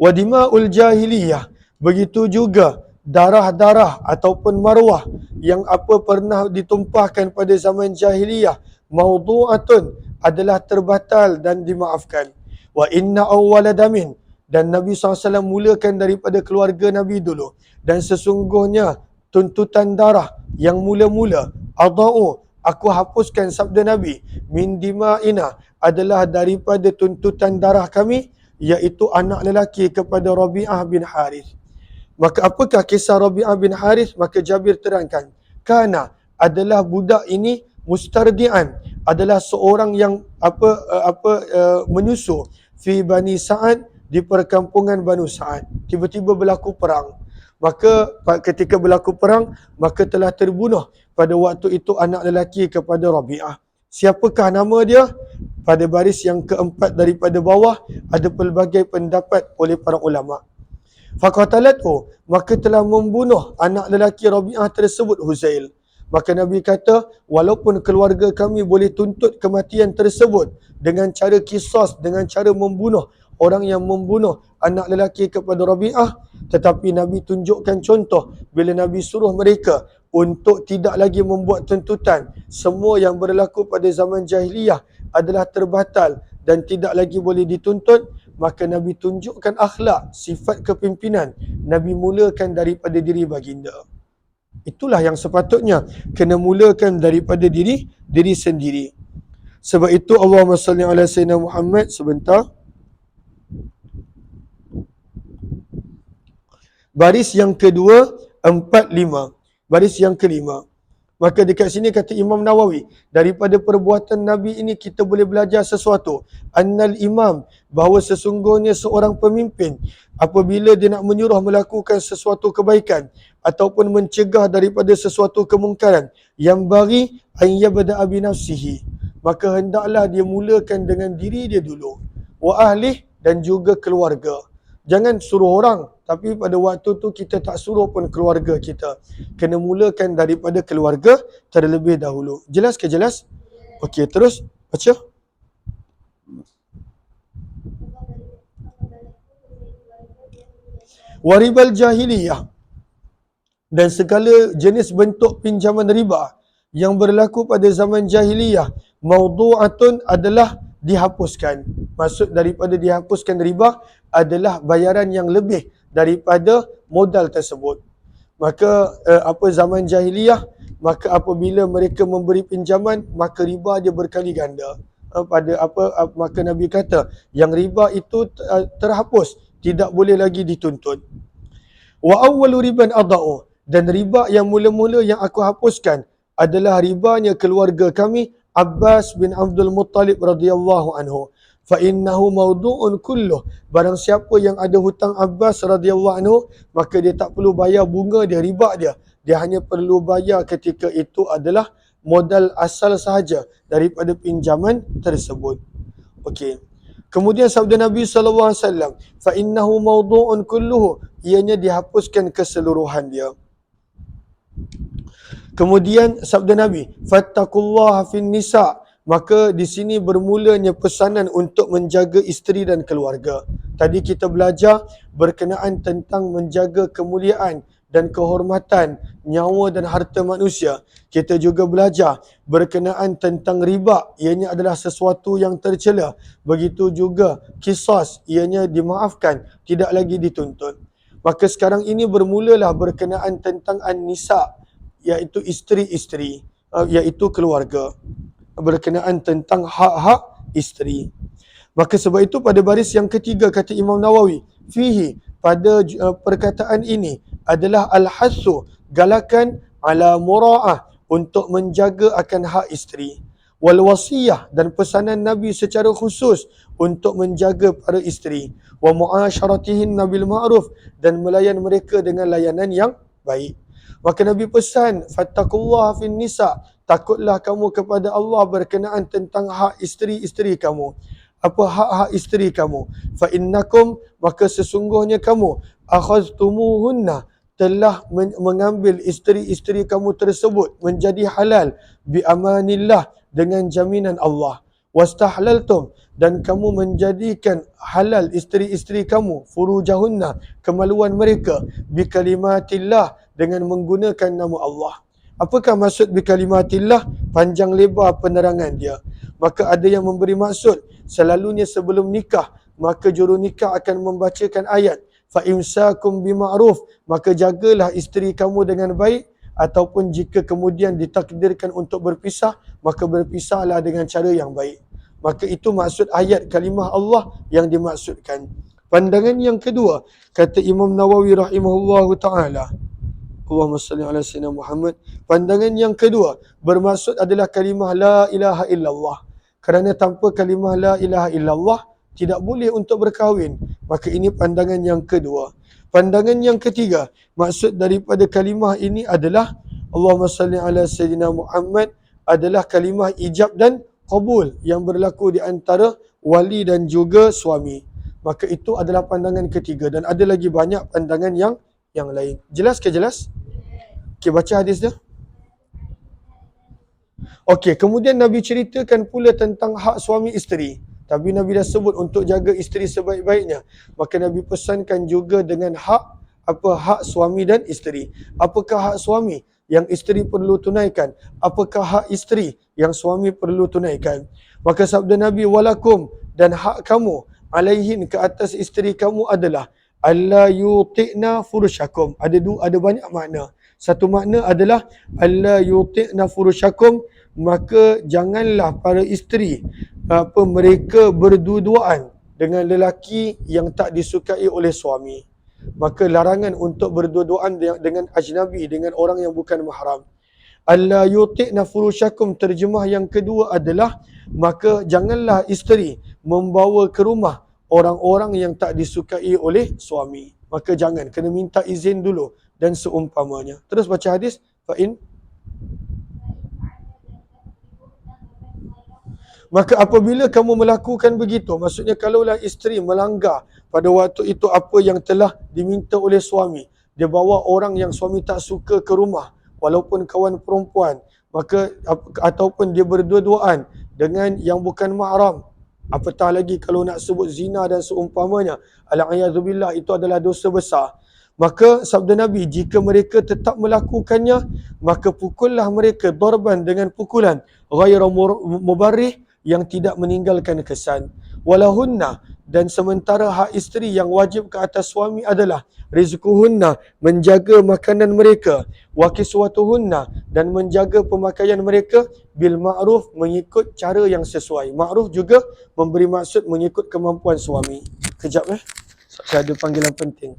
S1: Wadima'ul jahiliyah. Begitu juga darah-darah ataupun maruah yang pernah ditumpahkan pada zaman jahiliyah, maudu'atun, adalah terbatal dan dimaafkan. Wa inna awwala damin, dan Nabi SAW mulakan daripada keluarga Nabi dulu. Dan sesungguhnya tuntutan darah yang mula-mula, adha'u, aku hapuskan sabda Nabi, min dima'ina, adalah daripada tuntutan darah kami, iaitu anak lelaki kepada Rabi'ah bin Harith. Maka apakah kisah Rabi'ah bin Harith? Maka Jabir terangkan, kana, adalah budak ini mustardian, adalah seorang yang menyusu fi Bani Sa'ad, di perkampungan Banu Sa'ad. Tiba-tiba berlaku perang. Maka ketika berlaku perang, maka telah terbunuh pada waktu itu anak lelaki kepada Rabi'ah. Siapakah nama dia? Pada baris yang keempat daripada bawah ada pelbagai pendapat oleh para ulama. Faqatalathu, maka telah membunuh anak lelaki Rabi'ah tersebut Huzail. Maka Nabi kata, walaupun keluarga kami boleh tuntut kematian tersebut dengan cara qisas, dengan cara membunuh orang yang membunuh anak lelaki kepada Rabi'ah, tetapi Nabi tunjukkan contoh bila Nabi suruh mereka untuk tidak lagi membuat tuntutan. Semua yang berlaku pada zaman jahiliyah adalah terbatal dan tidak lagi boleh dituntut. Maka Nabi tunjukkan akhlak, sifat kepimpinan. Nabi mulakan daripada diri baginda. Itulah yang sepatutnya kena mulakan daripada diri sendiri. Sebab itu Allahumma salli ala sayyidina Muhammad. Sebentar. Baris yang kedua, 4-5. Baris yang kelima. Maka dekat sini kata Imam Nawawi, daripada perbuatan Nabi ini kita boleh belajar sesuatu. Annal imam, bahawa sesungguhnya seorang pemimpin, apabila dia nak menyuruh melakukan sesuatu kebaikan, ataupun mencegah daripada sesuatu kemungkaran, yang bagi an yabda'a bi nafsihi, maka hendaklah dia mulakan dengan diri dia dulu. Wa ahlih, dan juga keluarga. Jangan suruh orang, tapi pada waktu tu kita tak suruh pun keluarga kita. Kena mulakan daripada keluarga terlebih dahulu. Jelas ke jelas? Okey, terus baca. Waribal jahiliyah, dan segala jenis bentuk pinjaman riba yang berlaku pada zaman jahiliyah, maudu'atun, adalah dihapuskan. Maksud daripada dihapuskan riba adalah bayaran yang lebih daripada modal tersebut. Maka zaman jahiliyah, maka apabila mereka memberi pinjaman, maka riba dia berkali ganda. Maka Nabi kata yang riba itu terhapus, tidak boleh lagi dituntut. Wa awwalu riban adha'u, dan riba yang mula-mula yang aku hapuskan adalah ribanya keluarga kami Abbas bin Abdul Muttalib radhiyallahu anhu. Fa innahu mawdu'un kulluh, barang siapa yang ada hutang Abbas radhiyallahu anhu, maka dia tak perlu bayar bunga dia, riba dia. Dia hanya perlu bayar ketika itu adalah modal asal sahaja daripada pinjaman tersebut. Okey. Kemudian sabda Nabi SAW, fa innahu mawdu'un kulluhu, ianya dihapuskan keseluruhan dia. Kemudian sabda Nabi, fattaqullaha fin nisa, maka di sini bermulanya pesanan untuk menjaga isteri dan keluarga. Tadi kita belajar berkenaan tentang menjaga kemuliaan dan kehormatan nyawa dan harta manusia. Kita juga belajar berkenaan tentang riba, ianya adalah sesuatu yang tercela. Begitu juga qisas, ianya dimaafkan, tidak lagi dituntut. Maka sekarang ini bermulalah berkenaan tentang an-nisa, iaitu isteri-isteri, iaitu keluarga. Berkenaan tentang hak-hak isteri. Maka sebab itu pada baris yang ketiga kata Imam Nawawi, fihi, pada perkataan ini adalah al-hassu, galakan ala mura'ah, untuk menjaga akan hak isteri. Wal wasiyah, dan pesanan Nabi secara khusus untuk menjaga para isteri. Wa mu'asyaratihin bil ma'ruf, dan melayan mereka dengan layanan yang baik. Maka Nabi pesan, fattaqullaha fin nisa, takutlah kamu kepada Allah berkenaan tentang hak isteri-isteri kamu. Apa hak-hak isteri kamu? Fa innakum, maka sesungguhnya kamu, akhaztumuhunna, telah mengambil isteri-isteri kamu tersebut menjadi halal bi amanillah, dengan jaminan Allah. Wastahlaltum, dan kamu menjadikan halal isteri-isteri kamu, furujahunna, kemaluan mereka, bi kalimatillah, dengan menggunakan nama Allah. Apakah maksud bi kalimatillah? Panjang lebar penerangan dia. Maka ada yang memberi maksud, selalunya sebelum nikah, maka juru nikah akan membacakan ayat fa imsakum bima'ruf, maka jagalah isteri kamu dengan baik, ataupun jika kemudian ditakdirkan untuk berpisah, maka berpisahlah dengan cara yang baik. Maka itu maksud ayat kalimah Allah yang dimaksudkan. Pandangan yang kedua, kata Imam Nawawi rahimahullahu ta'ala, Allahumma salli ala sayyidina Muhammad. Pandangan yang kedua, bermaksud adalah kalimah la ilaha illallah. Kerana tanpa kalimah la ilaha illallah, tidak boleh untuk berkahwin. Maka ini pandangan yang kedua. Pandangan yang ketiga, maksud daripada kalimah ini adalah Allahumma salli ala sayyidina Muhammad adalah kalimah ijab dan qabul yang berlaku di antara wali dan juga suami. Maka itu adalah pandangan ketiga, dan ada lagi banyak pandangan yang lain. Jelas ke jelas? Okey, baca hadis dia. Okey, kemudian Nabi ceritakan pula tentang hak suami isteri. Tapi Nabi dah sebut untuk jaga isteri sebaik-baiknya. Maka Nabi pesankan juga dengan hak suami dan isteri. Apakah hak suami yang isteri perlu tunaikan? Apakah hak isteri yang suami perlu tunaikan? Maka sabda Nabi, walakum, dan hak kamu alaihin ke atas isteri kamu adalah alla yuti'na furushakum. Ada banyak makna. Satu makna adalah alla yuti'na furushakum, maka janganlah para isteri mereka berdua-duaan dengan lelaki yang tak disukai oleh suami. Maka larangan untuk berdua-duaan dengan ajnabi, dengan orang yang bukan mahram. Alla yuti'na furushakum, terjemah yang kedua adalah maka janganlah isteri membawa ke rumah orang-orang yang tak disukai oleh suami. Maka jangan, kena minta izin dulu dan seumpamanya. Terus baca hadis, fa'in. Maka apabila kamu melakukan begitu, maksudnya kalaulah isteri melanggar pada waktu itu apa yang telah diminta oleh suami, dia bawa orang yang suami tak suka ke rumah, walaupun kawan perempuan, maka ataupun dia berdua-duaan dengan yang bukan mahram, apatah lagi kalau nak sebut zina dan seumpamanya, al-a'yadzubillah, itu adalah dosa besar. Maka sabda Nabi, jika mereka tetap melakukannya, maka pukullah mereka darban dengan pukulan ghairu mubarrih, yang tidak meninggalkan kesan. Walahunna, dan sementara hak isteri yang wajib ke atas suami adalah rizquhunna, menjaga makanan mereka, wa kiswatuhunna, dan menjaga pemakaian mereka, bil ma'ruf, mengikut cara yang sesuai. Ma'ruf juga memberi maksud mengikut kemampuan suami. Kejap saya ada panggilan penting.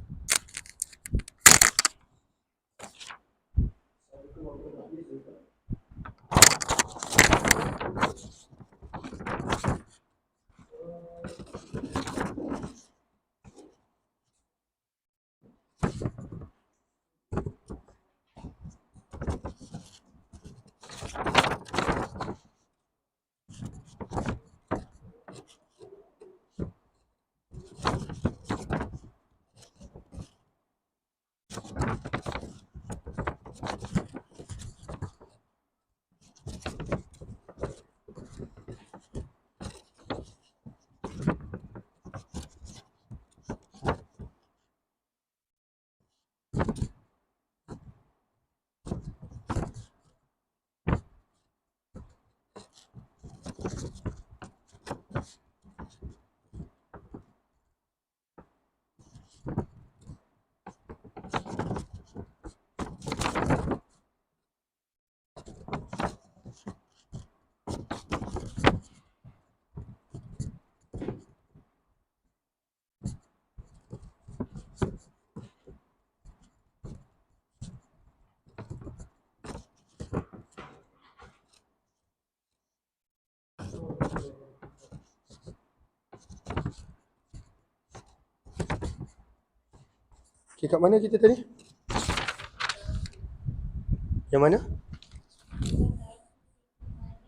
S1: Okay, kat mana kita tadi? Yang mana?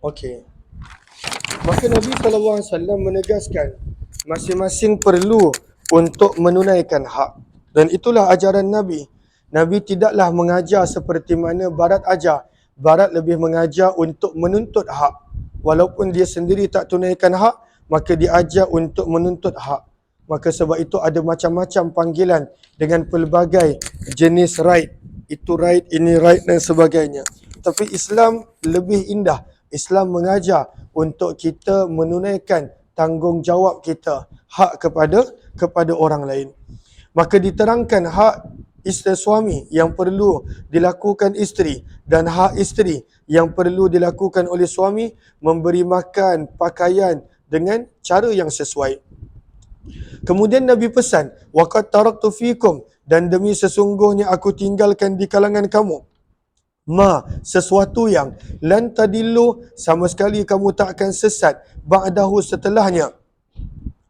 S1: Okey. Maka Nabi SAW menegaskan masing-masing perlu untuk menunaikan hak. Dan itulah ajaran Nabi. Nabi tidaklah mengajar seperti mana Barat ajar. Barat lebih mengajar untuk menuntut hak. Walaupun dia sendiri tak tunaikan hak, maka dia ajar untuk menuntut hak. Maka sebab itu ada macam-macam panggilan dengan pelbagai jenis right. Itu right, ini right dan sebagainya. Tapi Islam lebih indah. Islam mengajar untuk kita menunaikan tanggungjawab kita, hak kepada orang lain. Maka diterangkan hak isteri suami yang perlu dilakukan isteri dan hak isteri yang perlu dilakukan oleh suami, memberi makan, pakaian dengan cara yang sesuai. Kemudian Nabi pesan, waqad taraktu fikum, dan demi sesungguhnya aku tinggalkan di kalangan kamu sesuatu yang lan tadillu, sama sekali kamu tak akan sesat, ba'dahu, setelahnya.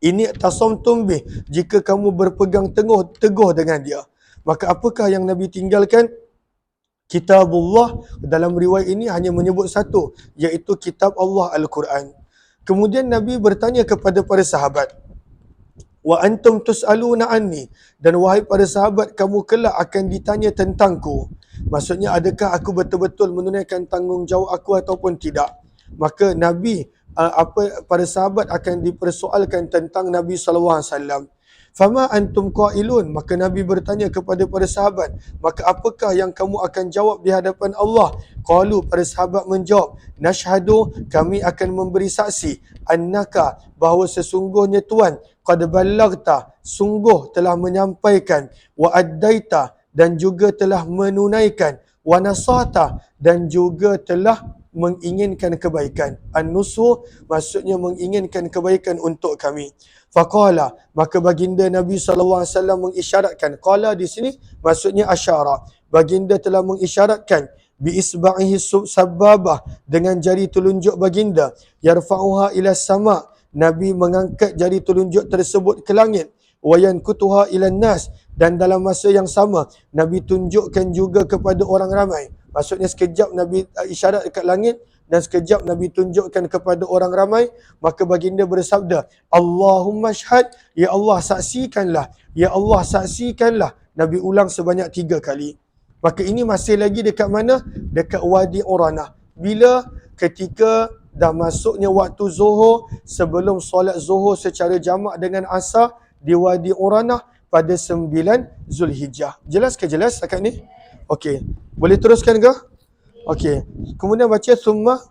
S1: Ini tasamtum bih, jika kamu berpegang teguh dengan dia. Maka apakah yang Nabi tinggalkan? Kitabullah. Dalam riwayat ini hanya menyebut satu, iaitu kitab Allah Al-Quran. Kemudian Nabi bertanya kepada para sahabat, wa antum tus'aluna anni, dan wahai para sahabat, kamu kelak akan ditanya tentangku. Maksudnya, adakah aku betul-betul menunaikan tanggungjawab aku ataupun tidak? Maka Nabi, para sahabat akan dipersoalkan tentang Nabi SAW. Fama antum qailun, maka Nabi bertanya kepada para sahabat, maka apakah yang kamu akan jawab di hadapan Allah? Qalu, para sahabat menjawab, nashhadu, kami akan memberi saksi, annaka, bahawa sesungguhnya Tuhan, qad ballagta, sungguh telah menyampaikan, wa addaita, dan juga telah menunaikan, wa nasata, dan juga telah menginginkan kebaikan. An-nusu maksudnya menginginkan kebaikan untuk kami. Faqala, maka baginda Nabi SAW mengisyaratkan. Qala di sini maksudnya asyara. Baginda telah mengisyaratkan bi isba'ihi sababah, dengan jari telunjuk baginda, yarfa'uha ila sama, Nabi mengangkat jari telunjuk tersebut ke langit, wa yankutuha ila nas, dan dalam masa yang sama Nabi tunjukkan juga kepada orang ramai. Maksudnya sekejap Nabi isyarat dekat langit dan sekejap Nabi tunjukkan kepada orang ramai. Maka baginda bersabda, Allahumma syhad, ya Allah saksikanlah, ya Allah saksikanlah. Nabi ulang sebanyak 3 kali. Maka ini masih lagi dekat mana? Dekat Wadi Uranah. Bila? Ketika dah masuknya waktu Zuhur, sebelum solat Zuhur secara jamak dengan asar di Wadi Uranah pada 9 Zulhijjah. Jelas ke jelas setakat ni? Okey. Boleh teruskan ke? Okey. Kemudian baca summa.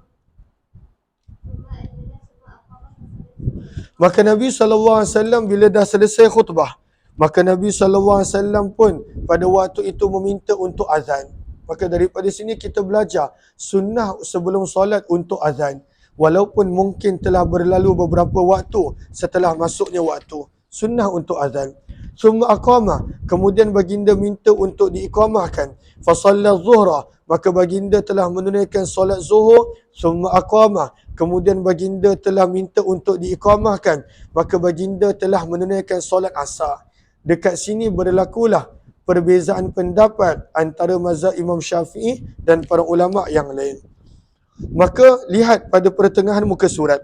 S1: Maka Nabi SAW bila dah selesai khutbah, maka Nabi SAW pun pada waktu itu meminta untuk azan. Maka daripada sini kita belajar sunnah sebelum solat untuk azan. Walaupun mungkin telah berlalu beberapa waktu setelah masuknya waktu. Sunnah untuk azan. Summa aqama, kemudian baginda minta untuk diiqamahkan. Fasalla zuhra, maka baginda telah menunaikan solat zuhur. Summa aqama, kemudian baginda telah minta untuk diiqamahkan, maka baginda telah menunaikan solat asar. Dekat sini berlakulah perbezaan pendapat antara mazhab Imam Syafi'i dan para ulama yang lain. Maka lihat pada pertengahan muka surat.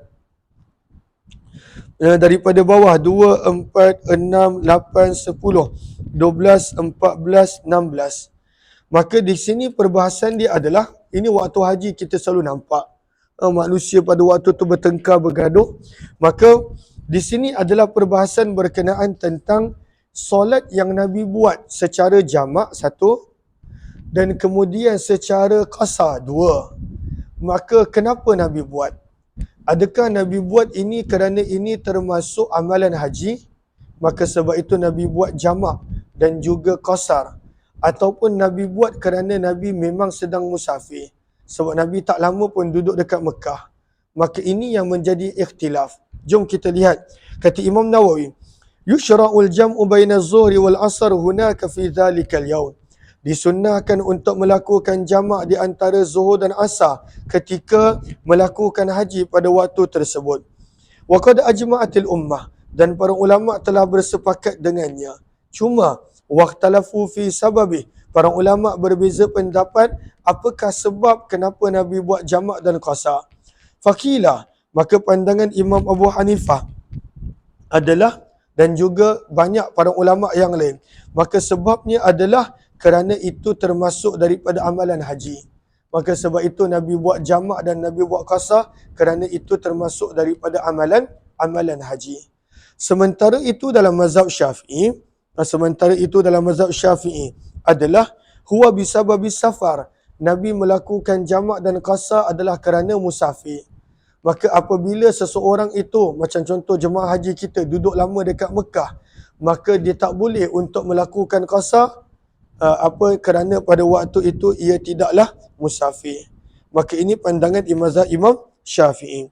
S1: Daripada bawah 2, 4, 6, 8, 10, 12, 14, 16. Maka di sini perbahasan dia adalah, ini waktu haji kita selalu nampak manusia pada waktu tu bertengkar, bergaduh. Maka di sini adalah perbahasan berkenaan tentang solat yang Nabi buat secara jamak 1 dan kemudian secara qasar 2. Maka kenapa Nabi buat? Adakah Nabi buat ini kerana ini termasuk amalan haji? Maka sebab itu Nabi buat jamak dan juga qasar. Ataupun Nabi buat kerana Nabi memang sedang musafir. Sebab Nabi tak lama pun duduk dekat Mekah. Maka ini yang menjadi ikhtilaf. Jom kita lihat. Kata Imam Nawawi, yushra'ul jam'u baina az-zuhri wal 'asr hunaka fi dhalikal yaum. Disunnahkan untuk melakukan jamak di antara zuhur dan asar ketika melakukan haji pada waktu tersebut. Wa qad ajma'atil ummah, dan para ulama telah bersepakat dengannya. Cuma waqtalafu fi sababi, para ulama berbeza pendapat apakah sebab kenapa Nabi buat jamak dan qasar. Faqila, maka pandangan Imam Abu Hanifah adalah, dan juga banyak para ulama yang lain, maka sebabnya adalah kerana itu termasuk daripada amalan haji. Maka sebab itu Nabi buat jamak dan Nabi buat qasar kerana itu termasuk daripada amalan haji. Sementara itu dalam mazhab Syafi'i, adalah huwa bisababi safar. Nabi melakukan jamak dan qasar adalah kerana musafir. Maka apabila seseorang itu, macam contoh jemaah haji kita duduk lama dekat Mekah, maka dia tak boleh untuk melakukan qasar kerana pada waktu itu ia tidaklah musafir. Maka ini pandangan mazhab Imam Syafi'i.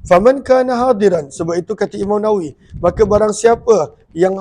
S1: Faman kana hadiran, sebab itu kata Imam Nawawi, maka barang siapa yang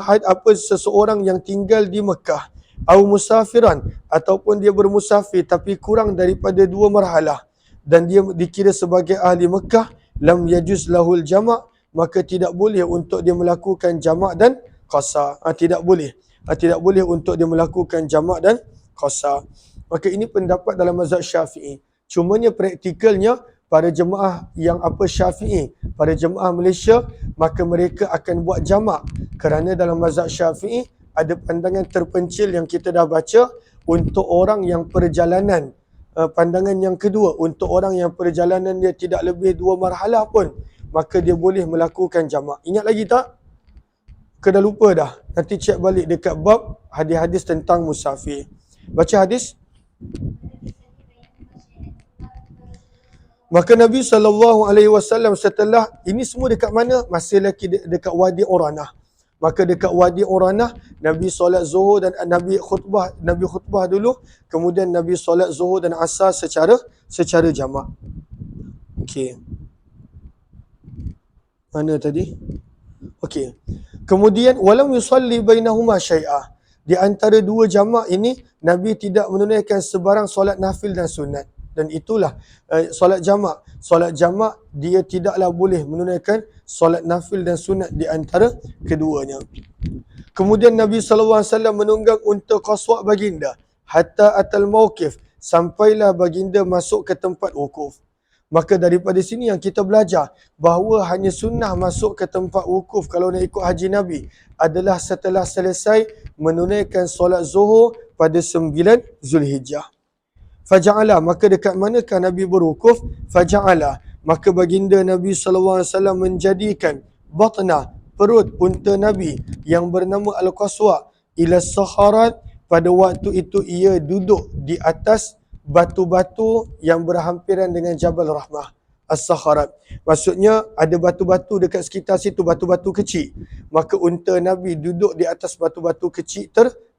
S1: seseorang yang tinggal di Mekah, au musafiran, ataupun dia bermusafir tapi kurang daripada 2 marhalah dan dia dikira sebagai ahli Mekah, lam yajuz lahul jama', maka tidak boleh untuk dia melakukan jamak dan qasar. Tidak boleh untuk dia melakukan jamak dan qasar. Maka ini pendapat dalam mazhab Syafi'i. Cumanya praktikalnya para jemaah yang Syafi'i, para jemaah Malaysia, maka mereka akan buat jamak, kerana dalam mazhab Syafi'i ada pandangan terpencil yang kita dah baca untuk orang yang perjalanan. Pandangan yang kedua, untuk orang yang perjalanan dia tidak lebih 2 marhalah pun, maka dia boleh melakukan jamak. Ingat lagi tak? Ke dah lupa dah? Nanti cek balik dekat bab hadis-hadis tentang musafir. Baca hadis. Maka Nabi SAW setelah, ini semua dekat mana? Masih lagi dekat Wadi Uranah. Maka dekat Wadi Uranah, Nabi solat Zuhur dan Nabi khutbah dulu, kemudian Nabi solat Zuhur dan Asar secara jamak. Okey. Mana tadi? Okey. Kemudian walam yusalli bainahuma syai'ah. Di antara 2 jamak ini, Nabi tidak menunaikan sebarang solat nafil dan sunat. Dan itulah solat jamak. Solat jamak dia tidaklah boleh menunaikan solat nafil dan sunat di antara keduanya. Kemudian Nabi SAW menunggang unta qaswa baginda hatta atal mauqif, sampailah baginda masuk ke tempat wukuf. Maka daripada sini yang kita belajar bahawa hanya sunnah masuk ke tempat wukuf kalau nak ikut haji Nabi adalah setelah selesai menunaikan solat zuhur pada 9 Zulhijjah. Faja'ala, maka dekat manakah Nabi berwukuf? Faja'ala, maka baginda Nabi SAW menjadikan batna, perut unta Nabi yang bernama Al-Qaswa, ila saharat, pada waktu itu ia duduk di atas batu-batu yang berhampiran dengan Jabal Rahmah. As-Sakharat. Maksudnya ada batu-batu dekat sekitar situ, batu-batu kecil. Maka unta Nabi duduk di atas batu-batu kecil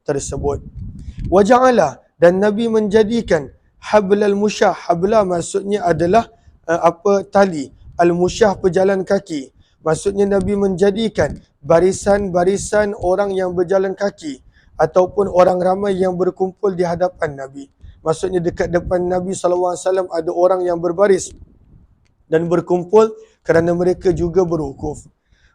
S1: tersebut. Waja'ala, dan Nabi menjadikan hablal musyah. Habla maksudnya adalah tali. Al-musyah pejalan kaki. Maksudnya Nabi menjadikan barisan-barisan orang yang berjalan kaki ataupun orang ramai yang berkumpul di hadapan Nabi. Maksudnya dekat depan Nabi SAW ada orang yang berbaris dan berkumpul kerana mereka juga berwukuf.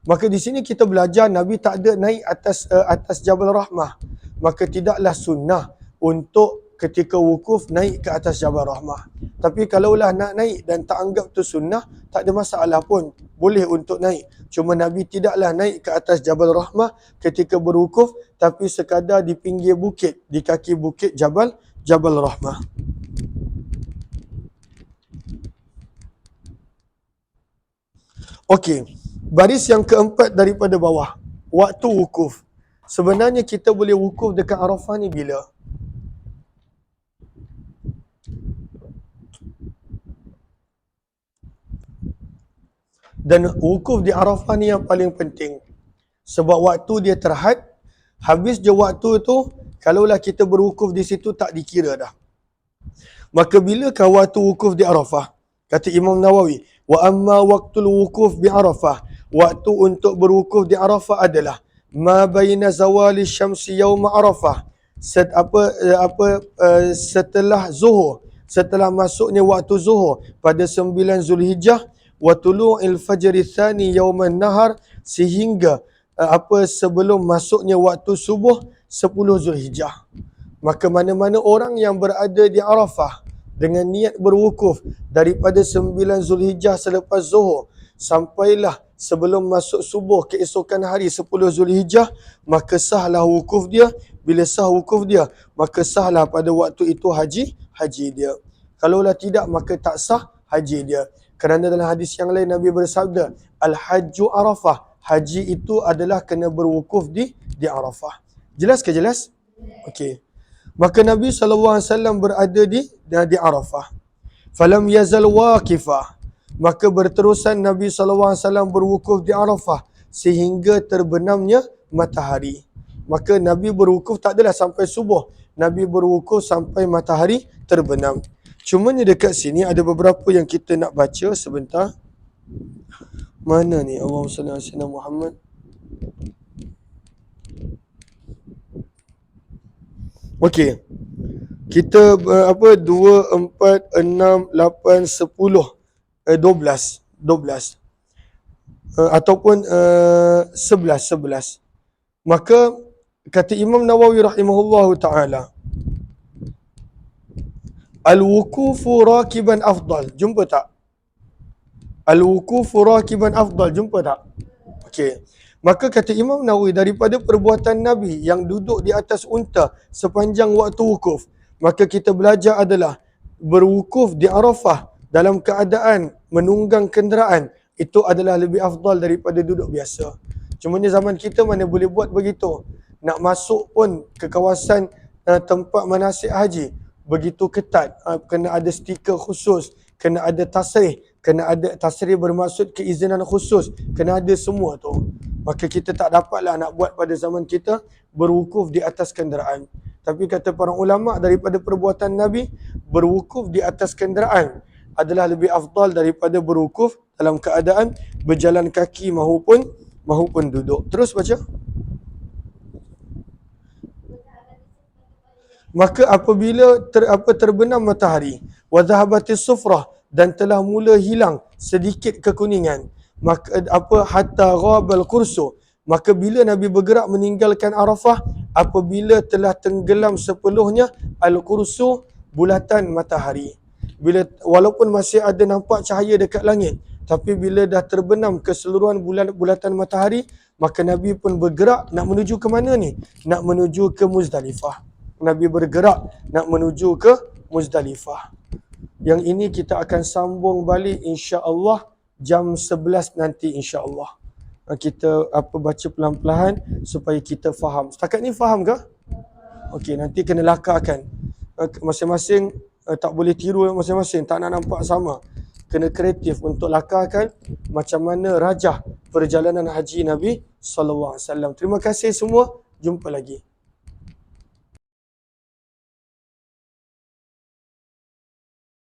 S1: Maka di sini kita belajar Nabi tak ada naik atas Jabal Rahmah. Maka tidaklah sunnah untuk ketika wukuf naik ke atas Jabal Rahmah. Tapi kalaulah nak naik dan tak anggap tu sunnah, tak ada masalah pun. Boleh untuk naik. Cuma Nabi tidaklah naik ke atas Jabal Rahmah ketika berwukuf, tapi sekadar di pinggir bukit, di kaki bukit Jabal Rahmah. Okey, baris yang keempat daripada bawah, waktu wukuf. Sebenarnya kita boleh wukuf dekat Arafah ni bila? Dan wukuf di Arafah ni yang paling penting. Sebab waktu dia terhad, habis je waktu tu, kalaulah kita berwukuf di situ tak dikira dah. Maka bilakah waktu wukuf di Arafah? Kata Imam Nawawi, wa amma waqtul wukuf bi Arafah, waktu untuk berwukuf di Arafah adalah ma baina zawali syamsi yaum Arafah, setelah zuhur, setelah masuknya waktu zuhur pada 9 Zulhijjah, wa tulu'il fajri tsani yauman nahar, sehingga sebelum masuknya waktu subuh 10 Zulhijjah. Maka mana-mana orang yang berada di Arafah dengan niat berwukuf daripada 9 Zulhijjah selepas zuhur sampailah sebelum masuk subuh keesokan hari 10 Zulhijjah, maka sahlah wukuf dia. Bila sah wukuf dia, maka sahlah pada waktu itu haji dia. Kalaulah tidak, maka tak sah haji dia. Kerana dalam hadis yang lain Nabi bersabda, Al-Hajju Arafah, haji itu adalah kena berwukuf di Arafah. Jelas ke jelas? Okey. Maka Nabi SAW berada di Arafah. Falam yazal waqifah, Maka berterusan Nabi SAW berwukuf di Arafah sehingga terbenamnya matahari. Maka Nabi berwukuf tak adalah sampai subuh. Nabi berwukuf sampai matahari terbenam. Cumanya dekat sini ada beberapa yang kita nak baca sebentar. Mana ni? Allahumma salli ala sayyidina Muhammad. Okey. Kita 2, 4, 6, 8, 10, 12 ataupun 11. Maka kata Imam Nawawi rahimahullahu taala, al-wukufu rakiban afdal. Jumpa tak? Al-wukufu rakiban afdal. Jumpa tak? Okey. Maka kata Imam Nawawi, daripada perbuatan Nabi yang duduk di atas unta sepanjang waktu wukuf, maka kita belajar adalah berwukuf di Arafah dalam keadaan menunggang kenderaan itu adalah lebih afdal daripada duduk biasa. Cumanya zaman kita mana boleh buat begitu. Nak masuk pun ke kawasan tempat manasik haji begitu ketat, kena ada stiker khusus, kena ada tasrih, kena ada tasrih bermaksud keizinan khusus, kena ada semua tu. Maka kita tak dapatlah nak buat pada zaman kita berwukuf di atas kenderaan. Tapi kata para ulama, daripada perbuatan Nabi, berwukuf di atas kenderaan adalah lebih afdal daripada berwukuf dalam keadaan berjalan kaki mahupun duduk. Terus baca. Maka apabila terbenam matahari, wa zahabatis sufrah, dan telah mula hilang sedikit kekuningan, maka hatta ghabal kursu, maka bila Nabi bergerak meninggalkan Arafah, apabila telah tenggelam sepenuhnya al-kursu, bulatan matahari. Walaupun masih ada nampak cahaya dekat langit, tapi bila dah terbenam keseluruhan bulatan matahari, maka Nabi pun bergerak nak menuju ke mana ni? Nak menuju ke Muzdalifah. Nabi bergerak nak menuju ke Muzdalifah. Yang ini kita akan sambung balik insya-Allah jam 11 nanti insya-Allah. Kita baca pelan-pelan supaya kita faham. Setakat ni faham ke? Okey, nanti kena lakarkan. Masing-masing tak boleh tiru masing-masing, tak nak nampak sama. Kena kreatif untuk lakarkan macam mana rajah perjalanan haji Nabi sallallahu alaihi wasallam. Terima kasih semua. Jumpa lagi.